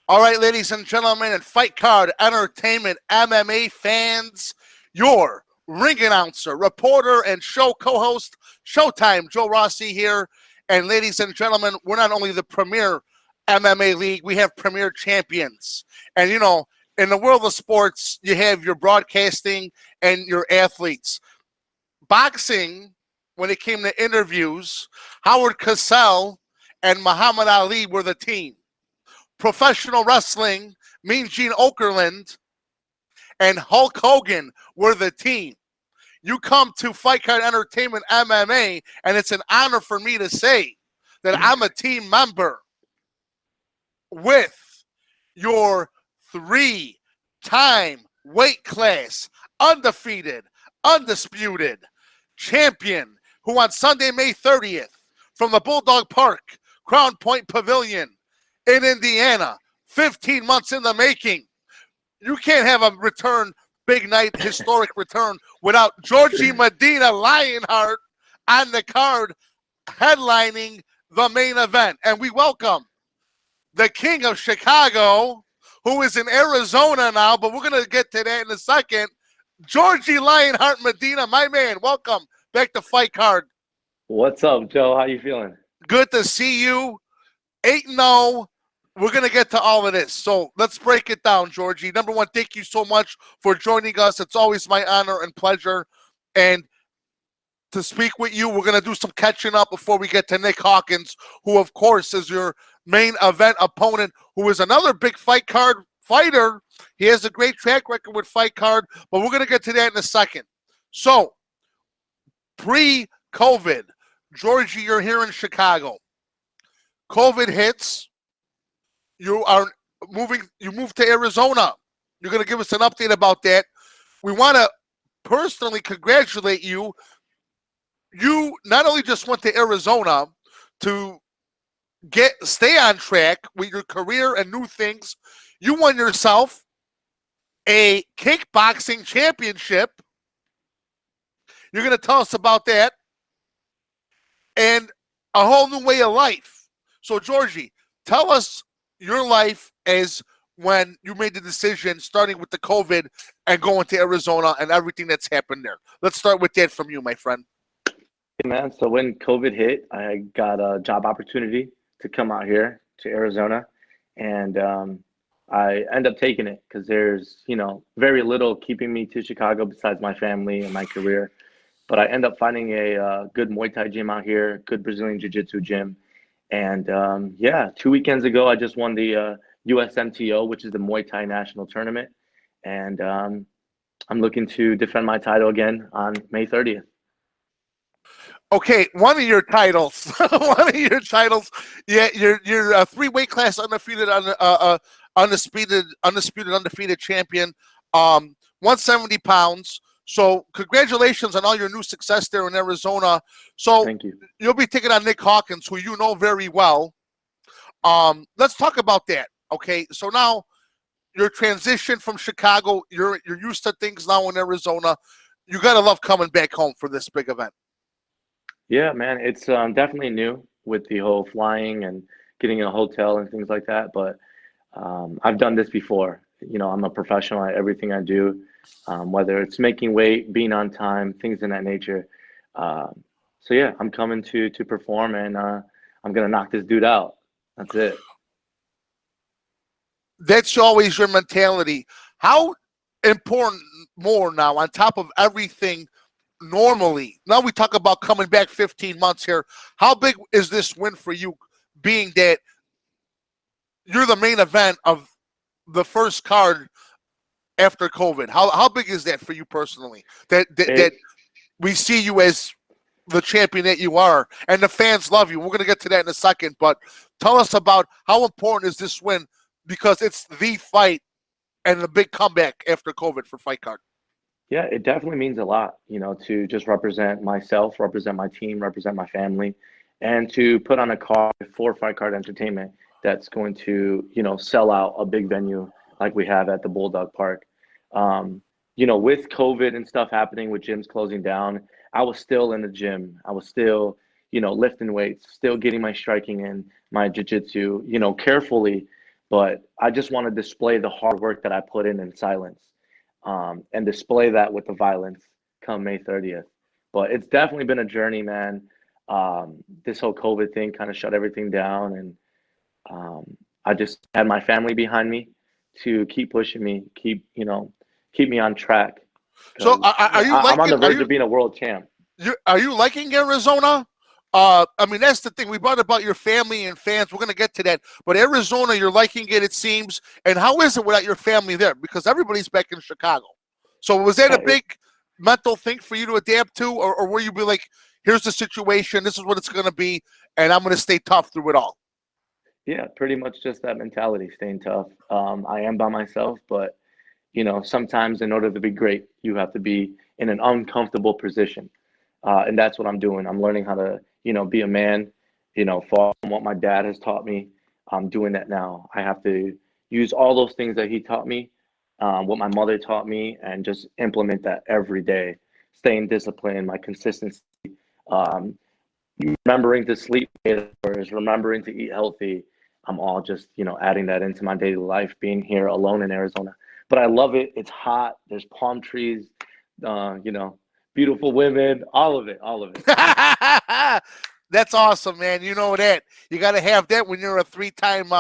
All right, ladies and gentlemen, and Fight Card Entertainment MMA fans, your ring announcer, reporter, and show co-host, Showtime Joe Rossi here. And ladies and gentlemen, we're not only the premier MMA league, we have premier champions. And in the world of sports, you have your broadcasting and your athletes. Boxing, when it came to interviews, Howard Cosell and Muhammad Ali were the team. Professional wrestling, Mean Gene Okerlund and Hulk Hogan were the team. You come to Fight Card Entertainment MMA, and it's an honor for me to say that I'm a team member with your three-time weight class, undefeated, undisputed champion, who on Sunday, May 30th, from the Bulldog Park, Crown Point Pavilion in Indiana, 15 months in the making. You can't have a return, big night, historic return, without Georgie Medina, Lionheart, on the card, headlining the main event. And we welcome the King of Chicago, who is in Arizona now, but we're going to get to that in a second. Georgie Lionheart Medina, my man, welcome back to Fight Card. What's up, Joe? How you feeling? Good to see you. 8-0. We're going to get to all of this. So let's break it down, Georgie. Number one, thank you so much for joining us. It's always my honor and pleasure. And to speak with you, we're going to do some catching up before we get to Nick Hawkins, who, of course, is your main event opponent, who is another big Fight Card fighter. He has a great track record with Fight Card, but we're going to get to that in a second. So, pre-COVID, Georgie, you're here in Chicago. COVID hits. You moved to Arizona. You're going to give us an update about that. We want to personally congratulate you. You not only just went to Arizona to stay on track with your career and new things, you won yourself a kickboxing championship. You're going to tell us about that. And a whole new way of life. So, Georgie, tell us your life as when you made the decision, starting with the COVID and going to Arizona and everything that's happened there. Let's start with that from you, my friend. Hey, man. So when COVID hit, I got a job opportunity to come out here to Arizona, and I end up taking it because there's, very little keeping me to Chicago besides my family and my career. But I end up finding a good Muay Thai gym out here, good Brazilian Jiu-Jitsu gym. And 2 weekends ago, I just won the USMTO, which is the Muay Thai National Tournament. And I'm looking to defend my title again on May 30th. Okay, one of your titles, Yeah, you're a three weight class undefeated undefeated champion, 170 pounds. So congratulations on all your new success there in Arizona. So Thank you. You'll be taking on Nick Hawkins, who you know very well. Let's talk about that. Okay, so now your transition from Chicago, you're used to things now in Arizona. You gotta love coming back home for this big event. Yeah, man, it's definitely new with the whole flying and getting in a hotel and things like that. But I've done this before. I'm a professional at everything I do, whether it's making weight, being on time, things in that nature. So yeah, I'm coming to perform, and I'm gonna knock this dude out. That's it. That's always your mentality. How important more now, on top of everything normally? Now we talk about coming back 15 months here. How big is this win for you, being that you're the main event of the first card after COVID? How big is that for you personally? That we see you as the champion that you are, and the fans love you. We're going to get to that in a second, but tell us about how important is this win, because it's the fight and the big comeback after COVID for Fight Card. Yeah, it definitely means a lot, to just represent myself, represent my team, represent my family, and to put on a card for Fight Card Entertainment that's going to, sell out a big venue like we have at the Bulldog Park. With COVID and stuff happening, with gyms closing down, I was still in the gym. I was still, lifting weights, still getting my striking in, my jiu-jitsu, carefully, but I just want to display the hard work that I put in silence, and display that with the violence come May 30th. But it's definitely been a journey, man. This whole COVID thing kind of shut everything down, and I just had my family behind me to keep pushing me, keep me on track So because I'm on the verge of being a world champ. are you liking Arizona? I mean, that's the thing. We brought about your family and fans. We're going to get to that. But Arizona, you're liking it seems. And how is it without your family there? Because everybody's back in Chicago. So was that a big mental thing for you to adapt to? Or will you be like, here's the situation, this is what it's going to be, and I'm going to stay tough through it all? Yeah, pretty much just that mentality, staying tough. I am by myself, but sometimes in order to be great, you have to be in an uncomfortable position. And that's what I'm doing. I'm learning how to, be a man, follow what my dad has taught me. I'm doing that now. I have to use all those things that he taught me, what my mother taught me, and just implement that every day. Staying disciplined, my consistency, um, remembering to sleep 8 hours, remembering to eat healthy. I'm all just, adding that into my daily life, being here alone in Arizona. But I love it. It's hot. There's palm trees, uh, you know, beautiful women, all of it, all of it. That's awesome, man. You know that. You got to have that when you're a three-time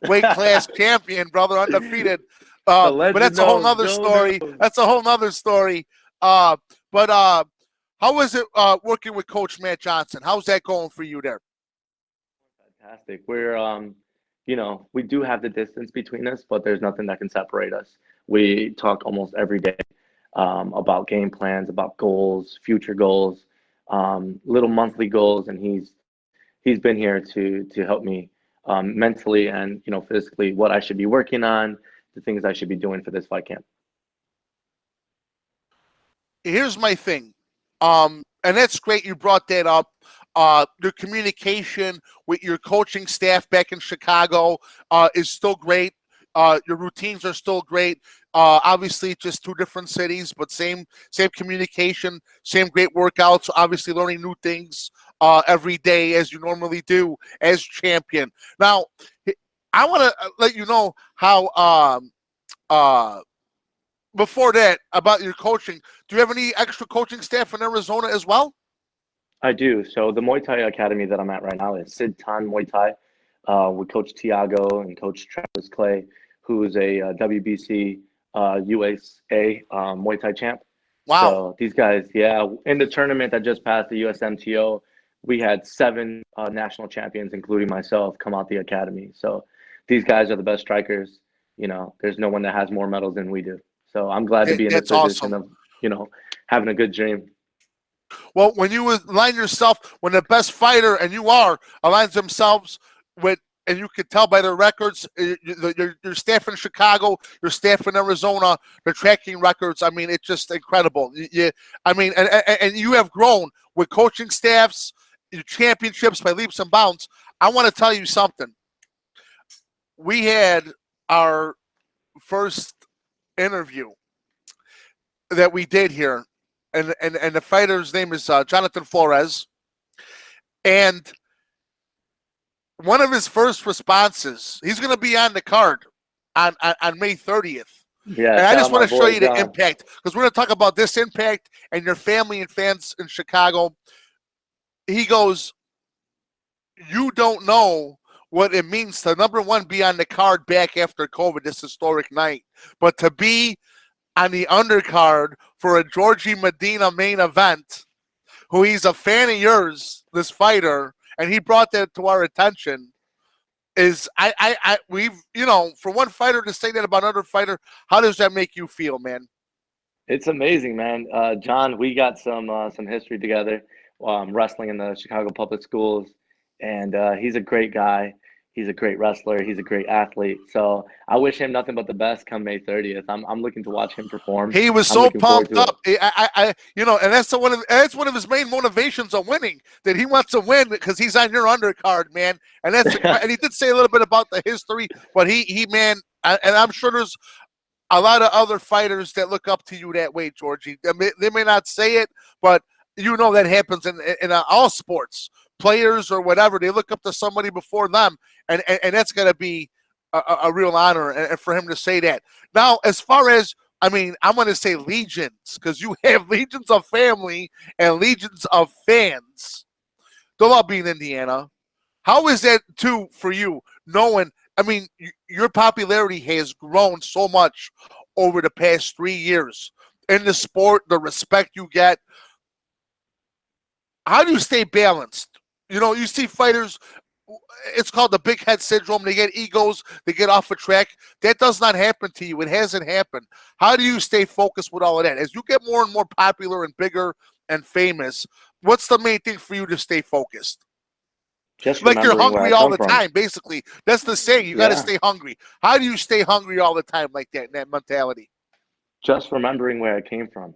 weight class champion, brother, undefeated. The But legend that's a whole knows, nother Joe story. knows. That's a whole nother story. But how was it working with Coach Matt Johnson? How's that going for you there? Fantastic. We do have the distance between us, but there's nothing that can separate us. We talk almost every day, about game plans, about goals, future goals, little monthly goals, and he's been here to help me, mentally and physically, what I should be working on, the things I should be doing for this fight camp. Here's my thing. And that's great you brought that up. Your communication with your coaching staff back in Chicago is still great. Your routines are still great. Obviously, just two different cities, but same communication, same great workouts. Obviously, learning new things every day as you normally do as champion. Now, I want to let you know how uh, before that about your coaching. Do you have any extra coaching staff in Arizona as well? I do. So the Muay Thai academy that I'm at right now is Sid Tan Muay Thai, with Coach Tiago and Coach Travis Clay, who is a WBC, USA, Muay Thai champ. Wow. So these guys, yeah, in the tournament that just passed the USMTO, we had seven, national champions, including myself, come out the academy. So these guys are the best strikers. There's no one that has more medals than we do. So I'm glad to be in this That's position awesome. of, having a good dream. Well, when you align yourself, when the best fighter, and you are, aligns themselves with, and you can tell by their records, your staff in Chicago, your staff in Arizona, they're tracking records. I mean, it's just incredible. I mean, and you have grown with coaching staffs, your championships by leaps and bounds. I want to tell you something. We had our first interview that we did here, and the fighter's name is Jonathan Flores, and one of his first responses, he's going to be on the card on May 30th. Yeah, And I shout just out my want to show boy you the John. impact, because we're going to talk about this impact and your family and fans in Chicago. He goes, you don't know what it means to, number one, be on the card back after COVID, this historic night, but to be on the undercard for a Georgie Medina main event, who he's a fan of yours, this fighter, and he brought that to our attention. Is we've, for one fighter to say that about another fighter, how does that make you feel, man? It's amazing, man. John, we got some history together, wrestling in the Chicago public schools, and he's a great guy. He's a great wrestler. He's a great athlete. So I wish him nothing but the best come May 30th. I'm looking to watch him perform. He was I'm so looking forward pumped to it. up. And that's one of his main motivations of winning. That he wants to win because he's on your undercard, man. And and he did say a little bit about the history, but he man, and I'm sure there's a lot of other fighters that look up to you that way, Georgie. They may not say it, but that happens in all sports. Players or whatever, they look up to somebody before them, and that's gonna be a real honor, and for him to say that. Now, as far as, I mean, I'm going to say legions, because you have legions of family and legions of fans. They'll all be in Indiana. How is that, too, for you, knowing, I mean, your popularity has grown so much over the past 3 years in the sport, the respect you get. How do you stay balanced? You know, you see fighters, it's called the big head syndrome. They get egos, they get off a track. That does not happen to you. It hasn't happened. How do you stay focused with all of that? As you get more and more popular and bigger and famous, what's the main thing for you to stay focused? Just Like you're remembering where I hungry all come the from. time, basically. That's the saying. You got to Yeah. stay hungry. How do you stay hungry all the time like that, in that mentality? Just remembering where I came from.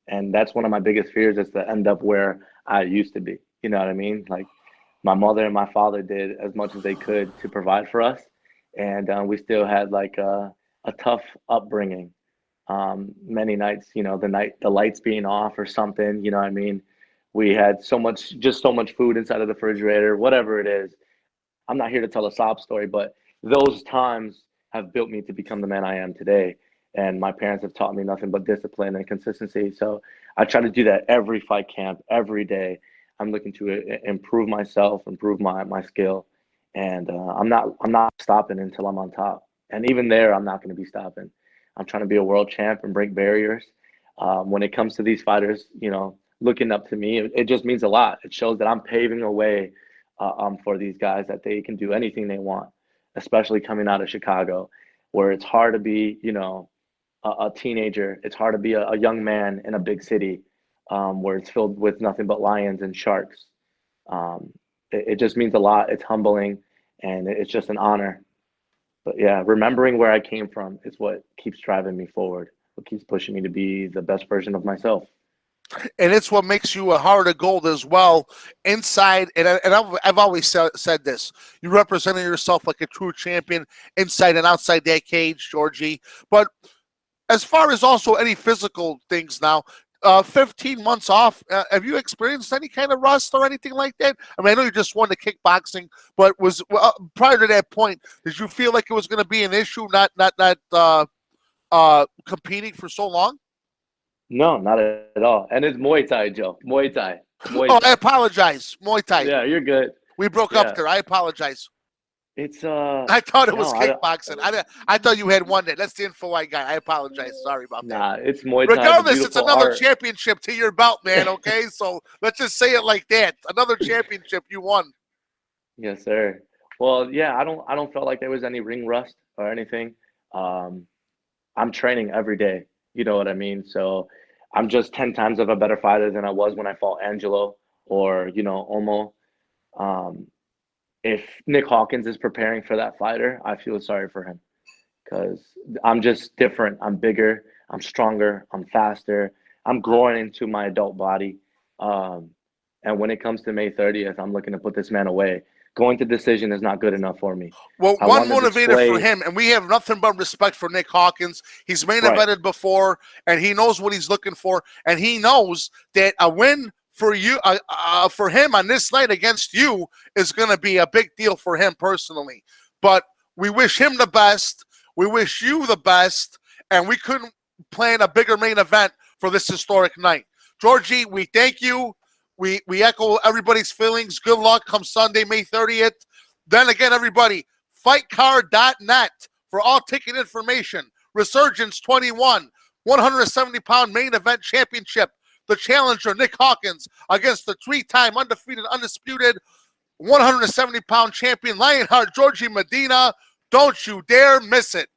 And that's one of my biggest fears is to end up where I used to be. You know what I mean? Like my mother and my father did as much as they could to provide for us, and we still had like a tough upbringing. Many nights, you know, the lights being off or something. You know what I mean? We had just so much food inside of the refrigerator, whatever it is. I'm not here to tell a sob story, but those times have built me to become the man I am today. And my parents have taught me nothing but discipline and consistency. So I try to do that every fight camp, every day. I'm looking to improve myself, improve my skill, and I'm not stopping until I'm on top. And even there, I'm not going to be stopping. I'm trying to be a world champ and break barriers. When it comes to these fighters, you know, looking up to me, it just means a lot. It shows that I'm paving a way for these guys that they can do anything they want, especially coming out of Chicago, where it's hard to be, you know, a teenager. It's hard to be a young man in a big city where it's filled with nothing but lions and sharks. Um, it just means a lot. It's humbling and it's just an honor. But yeah, remembering where I came from is what keeps driving me forward, what keeps pushing me to be the best version of myself. And it's what makes you a heart of gold as well inside. And I've always said this: you represented yourself like a true champion inside and outside that cage, Georgie. But as far as also any physical things now, 15 months off, have you experienced any kind of rust or anything like that? I mean, I know you just won the kickboxing, but was prior to that point, did you feel like it was going to be an issue not competing for so long? No, not at all. And it's Muay Thai, Joe. Muay Thai. Muay Oh, I Thai. apologize. Muay Thai. Yeah, you're good. We broke up Yeah. there. I apologize. It's I thought it was no, I don't. kickboxing. I thought you had won that. That's the info I got. I apologize. Sorry about that. Nah, it's Muay Thai. It's a Regardless, it's beautiful another art. championship to your belt, man. Okay, so let's just say it like that. Another championship you won. Yes, sir. Well, yeah, I don't feel like there was any ring rust or anything. Um, I'm training every day. You know what I mean? So I'm just 10 times of a better fighter than I was when I fought Angelo or, you know, Omo. Um, if Nick Hawkins is preparing for that fighter, I feel sorry for him because I'm just different. I'm bigger, I'm stronger, I'm faster, I'm growing into my adult body. Um, and when it comes to May 30th, I'm looking to put this man away. Going to decision is not good enough for me. Well, I one want to motivator for display, him, and we have nothing but respect for Nick Hawkins. He's main right, evented before, and he knows what he's looking for, and he knows that a win for you, for him on this night against you, is going to be a big deal for him personally. But we wish him the best. We wish you the best, and we couldn't plan a bigger main event for this historic night. Georgie, we thank you. We echo everybody's feelings. Good luck come Sunday, May 30th. Then again, everybody, fightcard.net for all ticket information. Resurgence 21, 170-pound main event championship. The challenger, Nick Hawkins, against the three-time undefeated, undisputed 170-pound champion, Lionheart, Georgie Medina. Don't you dare miss it.